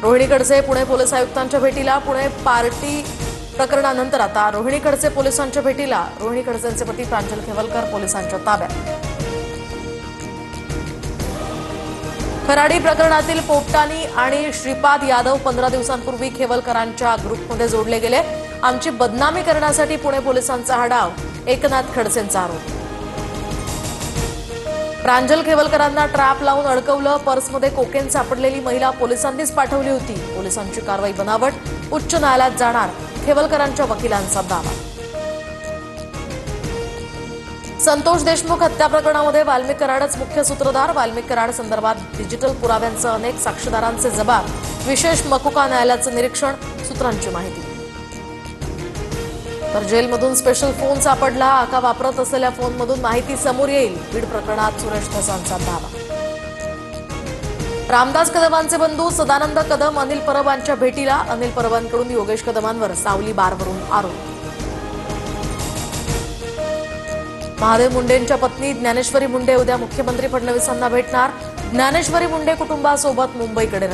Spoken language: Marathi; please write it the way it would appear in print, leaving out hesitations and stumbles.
रोहिणी खडसे पुणे पोलीस आयुक्तांच्या भेटीला. पुणे पार्टी प्रकरणानंतर आता रोहिणी खडसे पोलिसांच्या भेटीला. रोहिणी खडसेंचे पती प्रांजल खेवलकर पोलिसांच्या ताब्यात. खराडी प्रकरणातील पोपटानी आणि श्रीपाद यादव 15 दिवसांपूर्वी खेवलकरांच्या ग्रुपमध्ये जोडले गेले. आमची बदनामी करण्यासाठी पुणे पोलिसांचा हा डाव, एकनाथ खडसेंचा आरोप. प्रांजल खेवलकरांना ट्रॅप लावून अडकवलं. पर्समध्ये कोकेन सापडलेली महिला पोलिसांनीच पाठवली होती. पोलिसांची कारवाई बनावट, उच्च न्यायालयात जाणार, खेवलकरांच्या वकिलांचा दावा. संतोष देशमुख हत्या प्रकरणामध्ये वाल्मिक कराडच मुख्य सूत्रधार. वाल्मिक कराड संदर्भात डिजिटल पुराव्यांसह अनेक साक्षीदारांचे जबाब. विशेष मकुका न्यायालयाचं निरीक्षण, सूत्रांची माहिती. तर जेलमधून स्पेशल फोन सापडला. आका वापरत असलेल्या फोनमधून माहिती समोर येईल. बीड प्रकरणात सुरेश धसांचा दावा. रामदास कदमांचे बंधू सदानंद कदम अनिल परबांच्या भेटीला. अनिल परबांकडून योगेश कदमांवर सावली बारवरून आरोप. महादेव मुंडेंच्या पत्नी ज्ञानेश्वरी मुंडे उद्या मुख्यमंत्री फडणवीसांना भेटणार. ज्ञानेश्वरी मुंडे कुटुंबासोबत मुंबईकडे